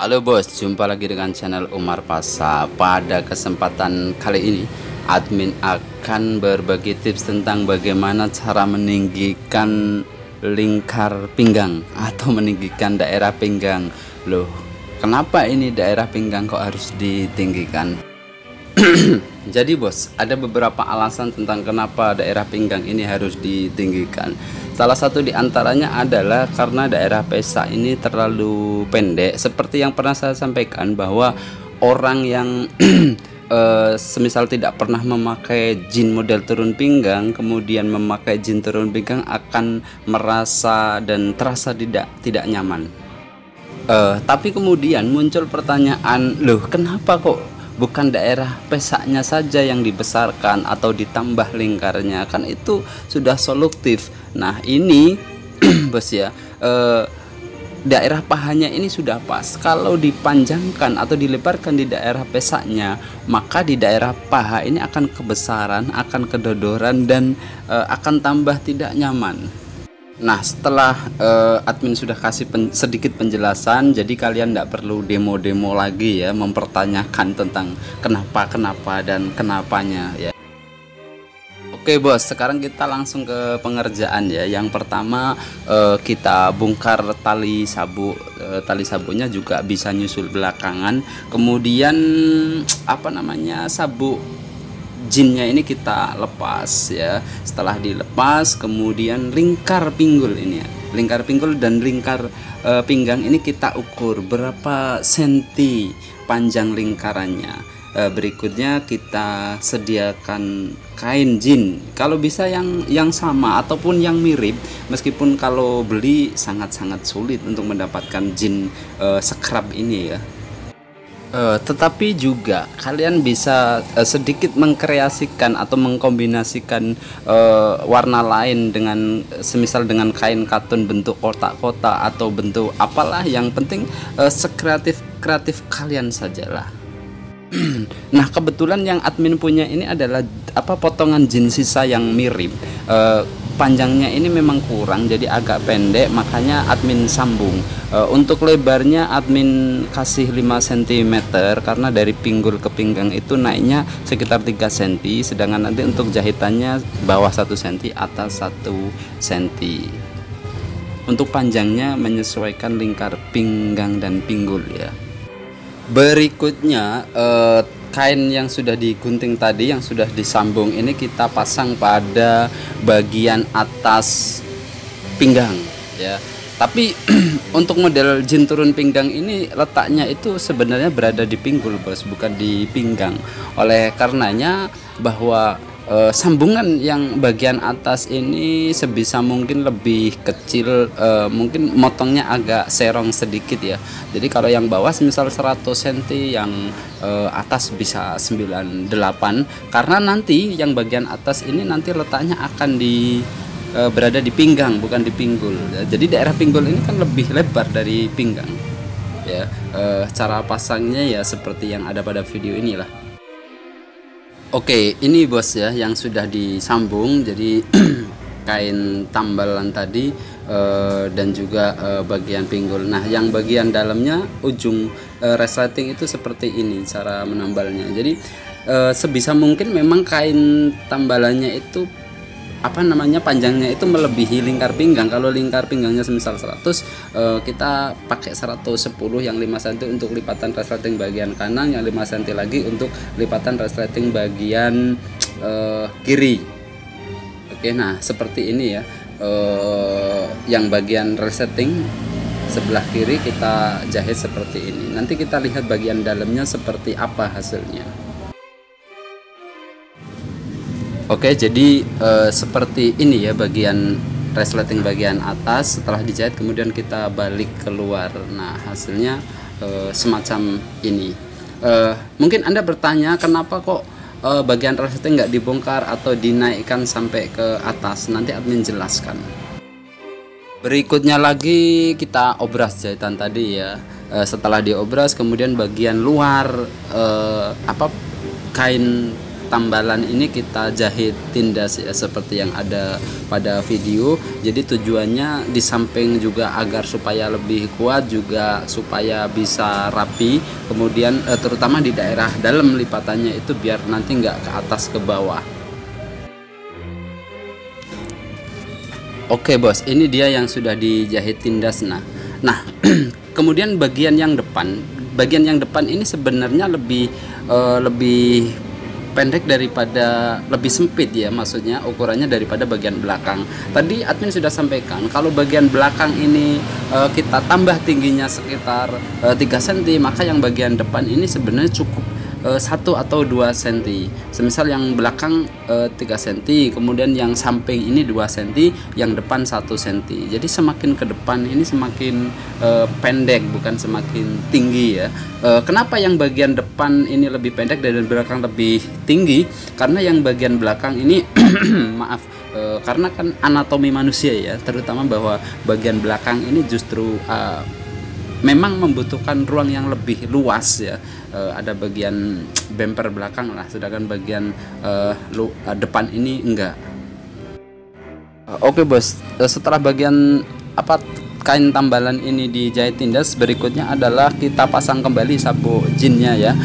Halo bos, jumpa lagi dengan channel Umar Pasa. Pada kesempatan kali ini, admin akan berbagi tips tentang bagaimana cara meninggikan lingkar pinggang atau meninggikan daerah pinggang. Loh, kenapa ini daerah pinggang kok harus ditinggikan? Jadi bos, ada beberapa alasan tentang kenapa daerah pinggang ini harus ditinggikan. Salah satu diantaranya adalah karena daerah pesa ini terlalu pendek. Seperti yang pernah saya sampaikan bahwa orang yang semisal tidak pernah memakai jeans model turun pinggang, kemudian memakai jeans turun pinggang akan merasa dan terasa tidak nyaman. Tapi kemudian muncul pertanyaan, loh kenapa kok bukan daerah pesaknya saja yang dibesarkan atau ditambah lingkarnya, kan itu sudah solutif. Nah ini bos ya, daerah pahanya ini sudah pas. Kalau dipanjangkan atau dilebarkan di daerah pesaknya, maka di daerah paha ini akan kebesaran, akan kedodoran, dan akan tambah tidak nyaman. Nah setelah admin sudah kasih sedikit penjelasan, jadi kalian tidak perlu demo-demo lagi ya, mempertanyakan tentang kenapa dan kenapanya ya. Oke bos, sekarang kita langsung ke pengerjaan ya. Yang pertama kita bongkar tali sabuk. Tali sabuknya juga bisa nyusul belakangan. Kemudian sabuk jeansnya ini kita lepas ya. Setelah dilepas, kemudian lingkar pinggul ini ya. Lingkar pinggul dan lingkar pinggang ini kita ukur berapa senti panjang lingkarannya. Berikutnya kita sediakan kain jeans, kalau bisa yang sama ataupun yang mirip, meskipun kalau beli sangat-sangat sulit untuk mendapatkan jeans scrub ini ya. Tetapi juga kalian bisa sedikit mengkreasikan atau mengkombinasikan warna lain dengan semisal dengan kain katun bentuk kotak-kotak atau bentuk apalah, yang penting sekreatif kalian sajalah. Nah kebetulan yang admin punya ini adalah potongan jeans sisa yang mirip. Panjangnya ini memang kurang, jadi agak pendek, makanya admin sambung. Untuk lebarnya admin kasih 5 cm karena dari pinggul ke pinggang itu naiknya sekitar 3 cm, sedangkan nanti untuk jahitannya bawah 1 cm, atas 1 cm. Untuk panjangnya menyesuaikan lingkar pinggang dan pinggul ya. Berikutnya kain yang sudah digunting tadi, yang sudah disambung ini kita pasang pada bagian atas pinggang ya. Tapi untuk model jeans turun pinggang ini letaknya itu sebenarnya berada di pinggul bos, bukan di pinggang. Oleh karenanya bahwa sambungan yang bagian atas ini sebisa mungkin lebih kecil, mungkin motongnya agak serong sedikit ya. Jadi kalau yang bawah misal 100 cm, yang atas bisa 98, karena nanti yang bagian atas ini nanti letaknya akan berada di pinggang, bukan di pinggul. Jadi daerah pinggul ini kan lebih lebar dari pinggang ya. Cara pasangnya ya seperti yang ada pada video inilah. Oke, ini bos ya yang sudah disambung. Jadi kain tambalan tadi dan juga bagian pinggul. Nah yang bagian dalamnya ujung resleting itu seperti ini cara menambalnya. Jadi sebisa mungkin memang kain tambalannya itu panjangnya itu melebihi lingkar pinggang. Kalau lingkar pinggangnya semisal 100, kita pakai 110 yang 5 cm untuk lipatan resleting bagian kanan, yang 5 cm lagi untuk lipatan resleting bagian kiri. Oke, nah seperti ini ya. Yang bagian resleting sebelah kiri kita jahit seperti ini. Nanti kita lihat bagian dalamnya seperti apa hasilnya. Oke, jadi seperti ini ya bagian resleting bagian atas. Setelah dijahit kemudian kita balik keluar. Nah hasilnya semacam ini. Mungkin Anda bertanya kenapa kok bagian resleting nggak dibongkar atau dinaikkan sampai ke atas. Nanti admin jelaskan. Berikutnya lagi kita obras jahitan tadi ya. Setelah diobras kemudian bagian luar kain tambalan ini kita jahit tindas ya, seperti yang ada pada video. Jadi tujuannya di samping juga agar supaya lebih kuat, juga supaya bisa rapi, kemudian terutama di daerah dalam lipatannya itu biar nanti nggak ke atas ke bawah. Oke bos, ini dia yang sudah dijahit tindas. Nah kemudian bagian yang depan ini sebenarnya lebih pendek daripada, lebih sempit ya, maksudnya ukurannya daripada bagian belakang. Tadi admin sudah sampaikan kalau bagian belakang ini kita tambah tingginya sekitar 3 cm, maka yang bagian depan ini sebenarnya cukup 1 atau 2 cm. Semisal yang belakang 3 cm, kemudian yang samping ini 2 cm, yang depan 1 cm. Jadi semakin ke depan ini semakin pendek, bukan semakin tinggi ya. Kenapa yang bagian depan ini lebih pendek dan belakang lebih tinggi? Karena yang bagian belakang ini maaf, karena kan anatomi manusia ya, terutama bahwa bagian belakang ini justru memang membutuhkan ruang yang lebih luas ya. Ada bagian bumper belakang lah, sedangkan bagian depan ini enggak. Oke bos, setelah bagian kain tambalan ini dijahit tindas, berikutnya adalah kita pasang kembali sabuk jinnya ya.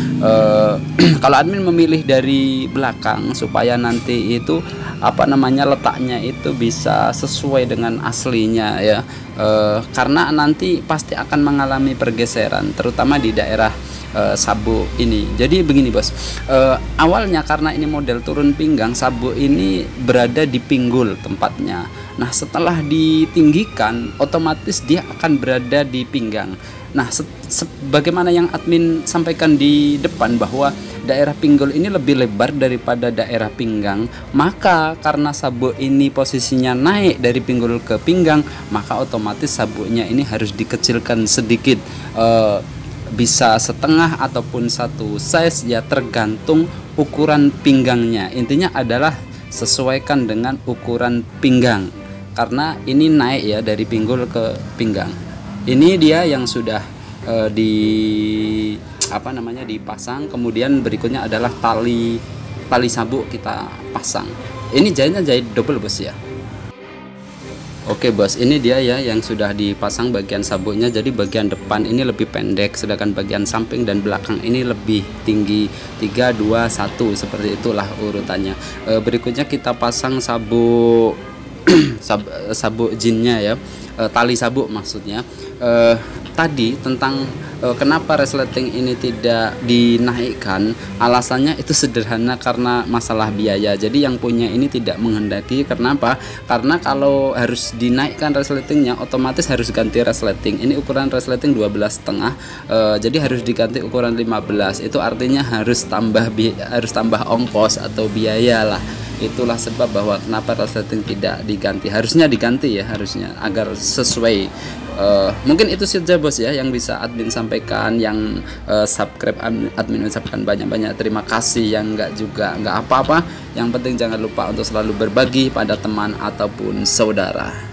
Kalau admin memilih dari belakang supaya nanti itu letaknya itu bisa sesuai dengan aslinya ya, karena nanti pasti akan mengalami pergeseran terutama di daerah sabuk ini. Jadi begini bos, awalnya karena ini model turun pinggang, sabuk ini berada di pinggul tempatnya. Nah setelah ditinggikan otomatis dia akan berada di pinggang. Nah sebagaimana yang admin sampaikan di depan bahwa daerah pinggul ini lebih lebar daripada daerah pinggang, maka karena sabuk ini posisinya naik dari pinggul ke pinggang, maka otomatis sabuknya ini harus dikecilkan sedikit, bisa setengah ataupun 1 size ya, tergantung ukuran pinggangnya. Intinya adalah sesuaikan dengan ukuran pinggang, karena ini naik ya dari pinggul ke pinggang. Ini dia yang sudah dipasang. Kemudian berikutnya adalah tali sabuk kita pasang. Ini jahitnya jahit double bos ya. Oke bos, ini dia ya yang sudah dipasang bagian sabuknya. Jadi bagian depan ini lebih pendek, sedangkan bagian samping dan belakang ini lebih tinggi. 3, 2, 1 seperti itulah urutannya. Berikutnya kita pasang sabuk sabuk jinnya ya, tali sabuk maksudnya. Tadi tentang kenapa resleting ini tidak dinaikkan, alasannya itu sederhana, karena masalah biaya. Jadi yang punya ini tidak menghendaki. Kenapa? Karena kalau harus dinaikkan resletingnya otomatis harus ganti resleting. Ini ukuran resleting 12,5, jadi harus diganti ukuran 15. Itu artinya harus tambah ongkos atau biaya lah. Itulah sebab bahwa kenapa resleting tidak diganti. Harusnya diganti ya, harusnya agar sesuai. Mungkin itu saja bos ya yang bisa admin sampaikan. Yang subscribe admin ucapkan banyak-banyak terima kasih, yang enggak juga enggak apa-apa. Yang penting jangan lupa untuk selalu berbagi pada teman ataupun saudara.